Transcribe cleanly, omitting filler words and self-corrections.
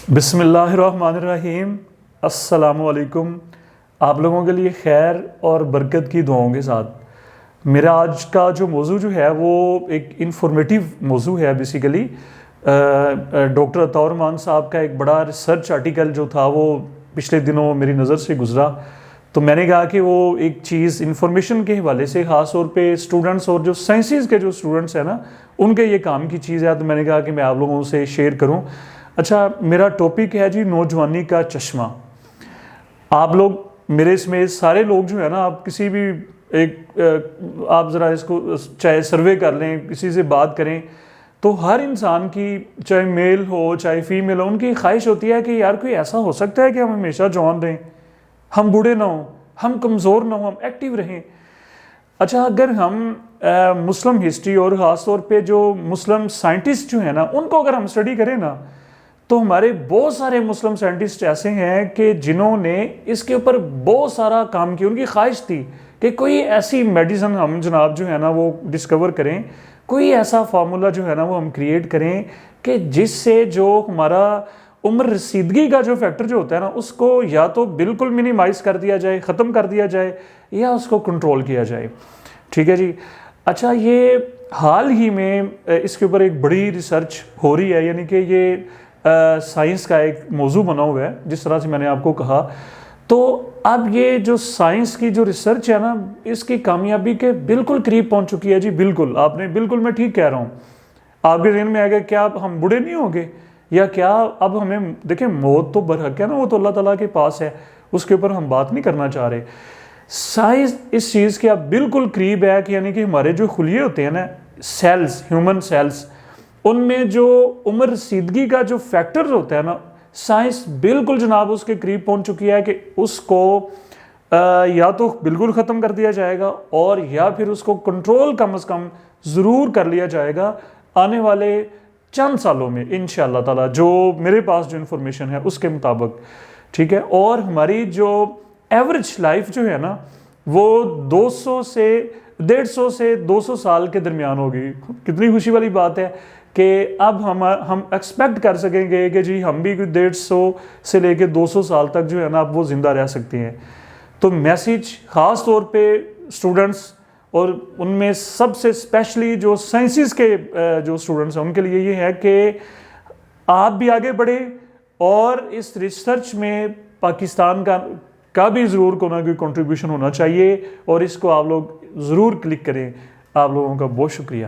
بسم اللہ الرحمن الرحیم۔ السلام علیکم۔ آپ لوگوں کے لیے خیر اور برکت کی دعاؤں کے ساتھ میرا آج کا جو موضوع جو ہے وہ ایک انفارمیٹیو موضوع ہے بیسیکلی۔ ڈاکٹر عطاء الرحمن صاحب کا ایک بڑا ریسرچ آرٹیکل جو تھا وہ پچھلے دنوں میری نظر سے گزرا، تو میں نے کہا کہ وہ ایک چیز انفارمیشن کے حوالے سے خاص طور پہ اسٹوڈنٹس اور جو سائنسز کے جو اسٹوڈنٹس ہیں نا ان کے یہ کام کی چیز ہے، تو میں نے کہا کہ میں آپ لوگوں سے شیئر کروں۔ اچھا، میرا ٹاپک ہے جی نوجوانی کا چشمہ۔ آپ لوگ میرے سمیت سارے لوگ جو ہے نا، آپ کسی بھی ایک آپ ذرا اس کو چاہے سروے کر لیں، کسی سے بات کریں، تو ہر انسان کی چاہے میل ہو چاہے فیمیل ہو، ان کی خواہش ہوتی ہے کہ یار کوئی ایسا ہو سکتا ہے کہ ہم ہمیشہ جوان رہیں، ہم بوڑھے نہ ہوں، ہم کمزور نہ ہوں، ہم ایکٹیو رہیں۔ اچھا، اگر ہم مسلم ہسٹری اور خاص طور پہ جو مسلم سائنٹسٹ جو ہیں نا ان کو اگر ہم اسٹڈی کریں نا، تو ہمارے بہت سارے مسلم سائنٹسٹ ایسے ہیں کہ جنہوں نے اس کے اوپر بہت سارا کام کیا۔ ان کی خواہش تھی کہ کوئی ایسی میڈیسن ہم جناب جو ہے نا وہ ڈسکور کریں، کوئی ایسا فارمولا جو ہے نا وہ ہم کریٹ کریں کہ جس سے جو ہمارا عمر رسیدگی کا جو فیکٹر جو ہوتا ہے نا اس کو یا تو بالکل منیمائز کر دیا جائے، ختم کر دیا جائے، یا اس کو کنٹرول کیا جائے۔ ٹھیک ہے جی۔ اچھا، یہ حال ہی میں اس کے اوپر ایک بڑی ریسرچ ہو رہی ہے، یعنی کہ یہ سائنس کا ایک موضوع بنا ہوا ہے، جس طرح سے میں نے آپ کو کہا۔ تو اب یہ جو سائنس کی جو ریسرچ ہے نا اس کی کامیابی کے بالکل قریب پہنچ چکی ہے جی۔ بالکل آپ نے بالکل میں ٹھیک کہہ رہا ہوں۔ آپ کے ذہن میں آئے گا کیا اب ہم بوڑھے نہیں ہوں گے، یا کیا اب ہمیں دیکھیں موت تو برحق ہے نا، وہ تو اللہ تعالیٰ کے پاس ہے، اس کے اوپر ہم بات نہیں کرنا چاہ رہے۔ سائنس اس چیز کے اب بالکل قریب ہے کہ یعنی کہ ہمارے جو خلیے ہوتے ہیں نا سیلز، ہیومن سیلز، ان میں جو عمر رسیدگی کا جو فیکٹر ہوتا ہے نا سائنس بالکل جناب اس کے قریب پہنچ چکی ہے کہ اس کو یا تو بالکل ختم کر دیا جائے گا اور یا پھر اس کو کنٹرول کم از کم ضرور کر لیا جائے گا آنے والے چند سالوں میں انشاءاللہ تعالی، جو میرے پاس جو انفارمیشن ہے اس کے مطابق۔ ٹھیک ہے، اور ہماری جو ایوریج لائف جو ہے نا وہ 150 سے 200 سال کے درمیان ہوگی۔ کتنی خوشی والی بات ہے کہ اب ہم ایکسپیکٹ کر سکیں گے کہ جی ہم بھی 150 سے لے کے 200 سال تک جو ہے نا اب وہ زندہ رہ سکتے ہیں۔ تو میسیج خاص طور پہ اسٹوڈنٹس اور ان میں سب سے اسپیشلی جو سائنسز کے جو اسٹوڈنٹس ہیں ان کے لیے یہ ہے کہ آپ بھی آگے بڑھیں اور اس ریسرچ میں پاکستان کا بھی ضرور کوئی نہ کوئی کنٹریبیوشن ہونا چاہیے، اور اس کو آپ لوگ ضرور کلک کریں۔ آپ لوگوں کا بہت شکریہ۔